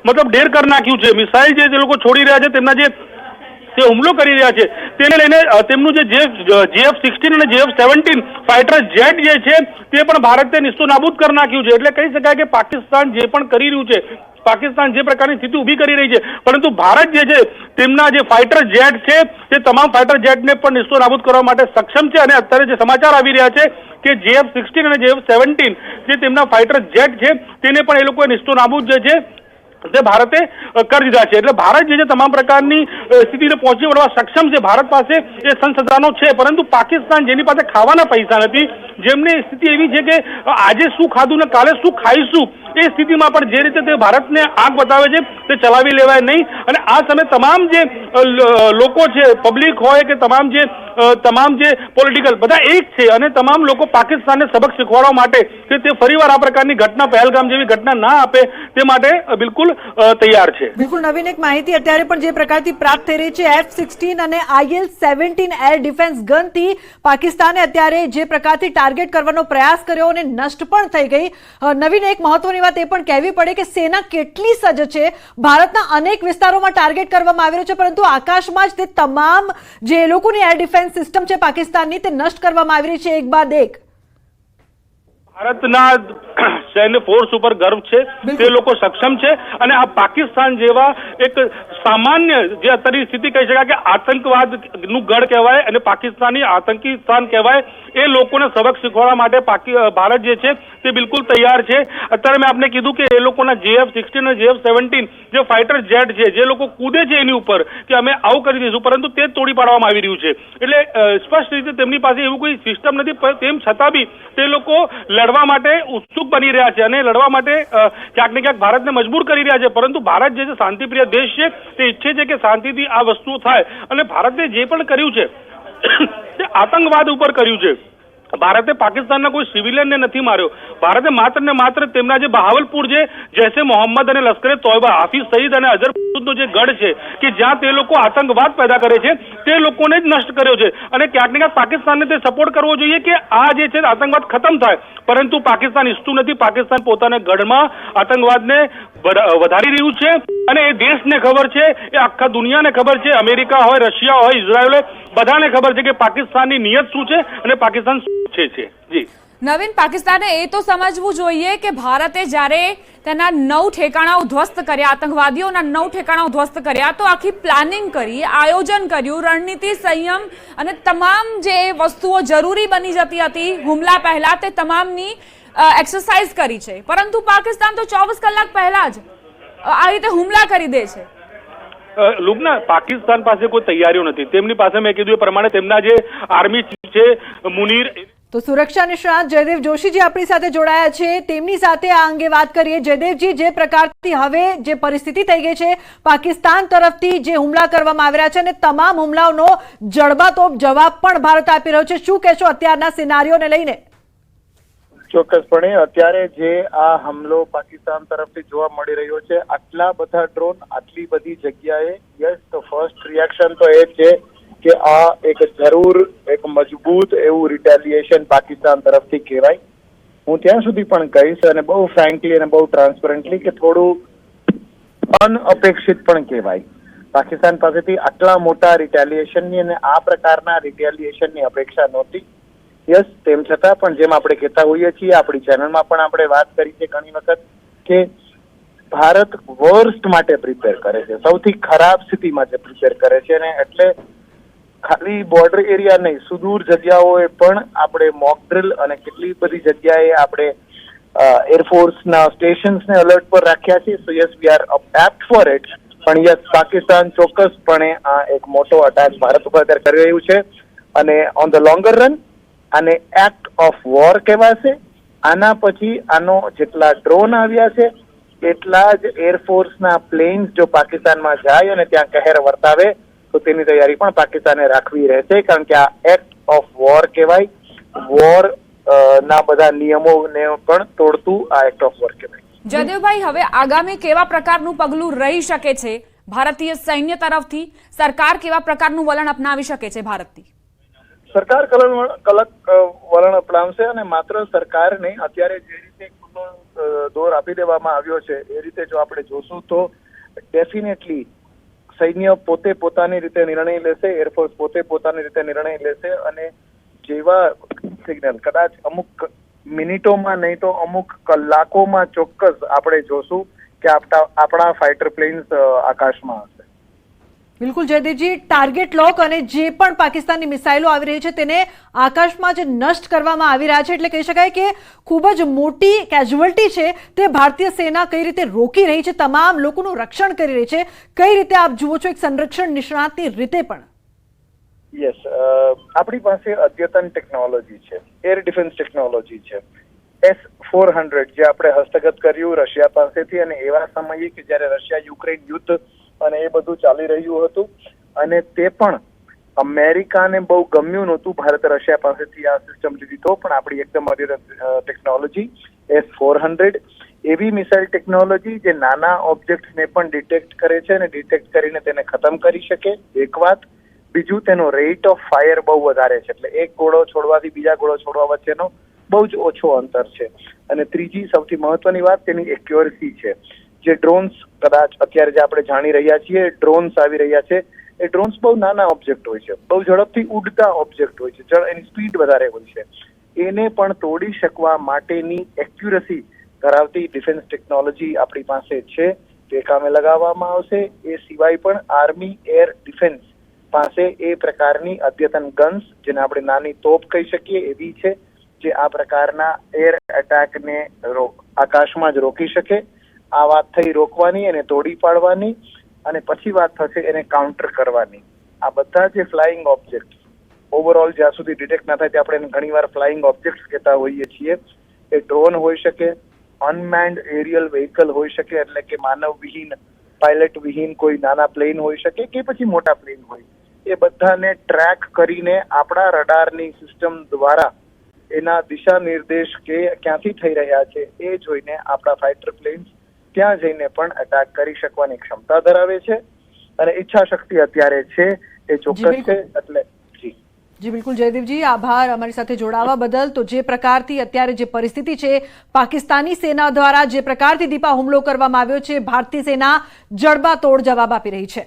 મતલબ ઢેર કરી નાખ્યું છે। મિસાઇલ જે લોકો છોડી રહ્યા છે, તેમના જે તે હુમલો કરી રહ્યા છે, તેને લઈને તેમનું જે JF-16 અને JF-17 ફાઇટર જેટ જે છે તે પણ ભારતે નિસ્તો નાબૂદ કરી નાખ્યું છે। એટલે કહી શકાય કે પાકિસ્તાન જે પણ કરી રહ્યું છે, પાકિસ્તાન જે પ્રકારની સ્થિતિ ઊભી કરી રહી છે, પરંતુ ભારત જે છે તેમના જે ફાઇટર જેટ છે તે તમામ ફાઇટર જેટને પણ નિસ્તો નાબૂદ કરવા માટે સક્ષમ છે। અને અત્યારે જે સમાચાર આવી રહ્યા છે કે JF-16 અને JF-17 જે તેમના ફાઇટર જેટ છે તેને પણ એ લોકોએ નિસ્તો નાબૂદ જે છે તે ભારતે કરી દીધા છે। એટલે ભારત જે છે તમામ પ્રકારની સ્થિતિને પહોંચી વળવા સક્ષમ છે। ભારત પાસે એ સંસાધનો છે, પરંતુ પાકિસ્તાન જેની પાસે ખાવાના પૈસા નથી, જેમની સ્થિતિ એવી છે કે આજે શું ખાધું ને કાલે શું ખાઈશું, એ સ્થિતિમાં પણ જે રીતે તે ભારતને આંખ બતાવે છે તે ચલાવી લેવાય નહીં। અને આ સમયે તમામ જે લોકો છે, પબ્લિક હોય કે તમામ જે પોલિટિકલ બધા એક છે, અને તમામ લોકો પાકિસ્તાનને સબક શીખવાડવા માટે કે તે ફરીવાર આ પ્રકારની ઘટના, પહેલગામ જેવી ઘટના ના આપે તે માટે બિલકુલ તૈયાર છે। બિલકુલ નવીન, એક માહિતી અત્યારે પણ જે પ્રકારથી પ્રાપ્ત થઈ રહી છે, F-16 અને IL-17 એર ડિફેન્સ ગનથી પાકિસ્તાને અત્યારે જે પ્રકારથી ટાર્ગેટ કરવાનો પ્રયાસ કર્યો અને નષ્ટ પણ થઈ ગઈ। નવીન, એક મહત્વની વાત એ પણ કહેવી પડે કે સેના કેટલી સજ્જ છે। ભારતના અનેક વિસ્તારોમાં ટાર્ગેટ કરવામાં આવી રહ્યો છે, પરંતુ આકાશમાં જ તે તમામ જે લોકોની એર ડિફેન્સ સિસ્ટમ છે પાકિસ્તાનની તે નષ્ટ કરવામાં આવી રહી છે એક બાદ એક। ભારતના સૈન્ય ફોર્સ ઉપર ગર્વ છે, તે લોકો સક્ષમ છે, અને આ પાકિસ્તાન જેવા એક સામાન્ય જે અત્યારની સ્થિતિ કહી શકાય કે આતંકવાદનું ગઢ કહેવાય અને પાકિસ્તાની આતંકી સ્થાન કહેવાય, એ લોકોને સબક શીખવાડવા માટે ભારત જે છે તે બિલકુલ તૈયાર છે। અત્યારે મેં આપને કીધું કે એ લોકોના JF-16 અને JF-17 જે ફાઇટર જેટ છે, જે લોકો કૂદે છે એની ઉપર કે અમે આવું કરી દઈશું, પરંતુ તે તોડી પાડવામાં આવી રહ્યું છે। એટલે સ્પષ્ટ રીતે તેમની પાસે એવું કોઈ સિસ્ટમ નથી, તેમ છતાં બી તે લોકો લડવા માટે ઉત્સુક બની રહ્યા છે અને લડવા માટે ક્યાંક ને ક્યાંક ભારતને મજબૂર કરી રહ્યા છે। પરંતુ ભારત જે છે શાંતિપ્રિય દેશ છે, તે ઈચ્છે છે કે શાંતિથી આ વસ્તુ થાય, અને ભારતે જે પણ કર્યું છે તે આતંકવાદ ઉપર કર્યું છે। ભારતે પાકિસ્તાનના કોઈ સિવિલિયનને નથી માર્યો, ભારતે માત્ર ને માત્ર તેમના જે બહાવલપુર જે જૈસે મોહમ્મદ અને લશ્કરે તોયબા, હાફિઝ સઈદ અને અઝહર મસૂદનો જે ગઢ છે કે જ્યાં તે લોકો આતંકવાદ પેદા કરે છે, તે લોકોને જ નષ્ટ કર્યો છે। અને ક્યાંક ને ક્યાંક પાકિસ્તાનને તે સપોર્ટ કરવો જોઈએ કે આ જે છે આતંકવાદ ખતમ થાય, પરંતુ પાકિસ્તાન ઈચ્છતું નથી। પાકિસ્તાન પોતાના ગઢમાં આતંકવાદને વધારી રહ્યું છે, અને એ દેશને ખબર છે, એ આખા દુનિયાને ખબર છે, અમેરિકા હોય, રશિયા હોય, ઇઝરાયલ હોય, બધાને ખબર છે કે પાકિસ્તાનની નિયત શું છે અને પાકિસ્તાન શું છે। જી નવીન, પાકિસ્તાને એ તો સમજવું જોઈએ કે ભારતે જ્યારે તેના 9 ઠેકાણાઓ ધ્વસ્ત કર્યા, આતંકવાદીઓના 9 ઠેકાણાઓ ધ્વસ્ત કર્યા, તો આખી પ્લાનિંગ કરી, આયોજન કર્યું, રણનીતિ, સંયમ અને તમામ જે વસ્તુઓ જરૂરી બની જતી હતી હુમલા પહેલા, તે તમામની એક્સરસાઇઝ કરી છે। પરંતુ પાકિસ્તાન તો 24 કલાક પહેલા જ આ રીતે હુમલા કરી દે છે। લુબના, પાકિસ્તાન પાસે કોઈ તૈયારીઓ નથી, તેમની પાસે મેં કીધું એ પ્રમાણે તેમના જે આર્મી ચીફ છે મુનીર। તો સુરક્ષા નિષ્ણાત જયદેવ જોશીજી આપણી સાથે જોડાયા છે, તેમની સાથે આ અંગે વાત કરીએ। જયદેવજી, જે પ્રકારથી હવે જે પરિસ્થિતિ થઈ ગઈ છે, પાકિસ્તાન તરફથી જે હુમલા કરવામાં આવી રહ્યા છે અને તમામ હુમલાઓનો જડબાતોડ જવાબ પણ ભારત આપી રહ્યો છે, શું કહેશો અત્યારના સિનારીઓને લઈને? ચોક્કસપણે અત્યારે જે આ હુમલો પાકિસ્તાન તરફથી જોવા મળી રહ્યો છે, આટલા બધા ડ્રોન આટલી બધી જગ્યાએ, યસ, તો ફર્સ્ટ રિએક્શન તો એ છે કે આ એક જરૂર એક મજબૂત એવું રિટેલિએશન પાકિસ્તાન તરફથી કહેવાય। હું ત્યાં સુધી પણ કહીશ, અને બહુ ફ્રેન્કલી અને બહુ ટ્રાન્સપરન્ટલી, કે થોડું અનઅપેક્ષિત પણ કહેવાય। પાકિસ્તાન પાસેથી આટલા મોટા રિટેલિએશનની અને આ પ્રકારના રિટેલિએશનની અપેક્ષા નહોતી। યસ, તેમ છતાં પણ જેમ આપણે કહેતા હોઈએ છીએ, આપણી ચેનલમાં પણ આપણે વાત કરી છે ઘણી વખત કે ભારત વર્સ્ટ માટે પ્રિપેર કરે છે, સૌથી ખરાબ સ્થિતિ માટે પ્રિપેર કરે છે, અને એટલે ખાલી બોર્ડર એરિયા નહીં, સુદૂર જગ્યાઓએ પણ આપણે મોક ડ્રિલ અને કેટલી બધી જગ્યાએ આપણે એરફોર્સના સ્ટેશન્સને અલર્ટ પર રાખ્યા છે। So yes, we are apt for it. પણ યસ, પાકિસ્તાન ચોક્કસપણે આ એક મોટો અટેક ભારત ઉપર અત્યારે કરી રહ્યું છે, અને ઓન ધ લોંગર રન આને એક્ટ ઓફ વોર કહેવાશે। આના પછી આનો જેટલા ડ્રોન આવ્યા છે એટલા જ એરફોર્સના પ્લેન્સ જો પાકિસ્તાનમાં જાય અને ત્યાં કહેર વર્તાવે, તો તેની તૈયારી પણ પાકિસ્તાને રાખવી રહેશે, કારણ કે આ એક્ટ ઓફ વોર કહેવાય। વોર ના બધા નિયમોને પણ તોડતું આ એક્ટ ઓફ વોર કહેવાય। જયદેવભાઈ, હવે આગામી કેવા પ્રકારનું પગલું રહી શકે છે ભારતીય સૈન્ય તરફથી? સરકાર કેવા પ્રકારનું વલણ અપનાવી શકે છે ભારતની? સરકાર કલક વલણ અપનાવશે, અને માત્ર સરકાર નહીં, અત્યારે જે રીતે દોર આપી દેવામાં આવ્યો છે એ રીતે જો આપણે જોશું તો ડેફિનેટલી સૈન્ય પોતે પોતાની રીતે નિર્ણય લેશે, એરફોર્સ પોતે પોતાની રીતે નિર્ણય લેશે અને જેવા સિગ્નલ કદાચ અમુક મિનિટોમાં નહીં તો અમુક કલાકોમાં ચોક્કસ આપણે જોશું કે આપણા ફાઇટર પ્લેન્સ આકાશમાં હશે. બિલકુલ જયદેવજી, ટાર્ગેટ લોક અને જે પણ પાકિસ્તાનની મિસાઇલો આવી રહી છે તેને આકાશમાં જે નષ્ટ કરવામાં આવી રહ્યા છે, એટલે કહી શકાય કે ખૂબ જ મોટી કેઝ્યુઅલ્ટી છે તે ભારતીય સેના કઈ રીતે રોકી રહી છે, તમામ લોકોનું રક્ષણ કરી રહી છે. કઈ રીતે આપ જુઓ છો એક સંરક્ષણ નિષ્ણાતની રીતે પણ? યસ, આપણી પાસે અદ્યતન ટેકનોલોજી છે, એર ડિફેન્સ ટેકનોલોજી છે. S-400 જે આપણે હસ્તગત કર્યું રશિયા પાસેથી, અને એવા સમયે કે જ્યારે રશિયા યુક્રેન યુદ્ધ અને એ બધું ચાલી રહ્યું હતું અને તે પણ અમેરિકાને બહુ ગમ્યું નહોતું ભારતે રશિયા પાસેથી આ સિસ્ટમ લીધી, તો પણ આપણી એકદમ અદ્યતન ટેકનોલોજી S-400 એવી મિસાઇલ ટેકનોલોજી જે નાના ઓબ્જેક્ટ્સને પણ ડિટેક્ટ કરે છે અને ડિટેક્ટ કરીને તેને ખતમ કરી શકે, એક વાત. બીજું, તેનો રેટ ઓફ ફાયર બહુ વધારે છે, એટલે એક ગોળો છોડવાથી બીજા ગોળો છોડવા વચ્ચેનો બહુ જ ઓછો અંતર છે. અને ત્રીજી સૌથી મહત્વની વાત તેની એક્યુરસી છે. જે ડ્રોન્સ કદાચ અત્યારે જે આપણે જાણી રહ્યા છીએ ડ્રોન્સ આવી રહ્યા છે, એ ડ્રોન્સ બહુ નાના ઓબ્જેક્ટ હોય છે, બહુ ઝડપથી ઉડતા ઓબ્જેક્ટ હોય છે, એની સ્પીડ વધારે હોય છે. એને પણ તોડી શકવા માટેની એક્યુરસી ધરાવતી ડિફેન્સ ટેકનોલોજી આપણી પાસે છે, તે કામે લગાવવામાં આવશે. એ સિવાય પણ આર્મી એર ડિફેન્સ પાસે એ પ્રકારની અદ્યતન ગન્સ, જેને આપણે નાની તોપ કહી શકીએ, એવી છે જે આ પ્રકારના એર એટેકને આકાશમાં જ રોકી શકે. આ વાત થઈ રોકવાની અને તોડી પાડવાની, અને પછી વાત થશે એને કાઉન્ટર કરવાની. આ બધા જે ફ્લાઇંગ ઓબ્જેક્ટ ઓવરઓલ જ્યાં સુધી ડિટેક્ટ ના થાય ત્યાં આપણે ઘણીવાર ફ્લાઇંગ ઓબ્જેક્ટ કહેતા હોઈએ છીએ. એ ડ્રોન હોઈ શકે, અનમેન્ડ એરિયલ વ્હીકલ હોઈ શકે, એટલે કે માનવ વિહીન, પાયલટ વિહીન કોઈ નાના પ્લેન હોઈ શકે કે પછી મોટા પ્લેન હોય. એ બધાને ટ્રેક કરીને આપણા રડારની સિસ્ટમ દ્વારા એના દિશા નિર્દેશ કે ક્યાંથી થઈ રહ્યા છે એ જોઈને આપણા ફાઇટર પ્લેન્સ ત્યાં જઈને પણ એટેક કરી શકવાની ક્ષમતા ધરાવે છે અને ઈચ્છા શક્તિ અત્યારે છે, એ ચોક્કસ છે. એટલે જી બિલકુલ જયદેવજી, આભાર અમારી સાથે જોડાવા બદલ. તો જે પ્રકારથી અત્યારે જે પરિસ્થિતિ છે, પાકિસ્તાની સેના દ્વારા જે પ્રકારથી દીપા હુમલો કરવામાં આવ્યો છે, ભારતીય સેના જડબાતોડ જવાબ આપી રહી છે.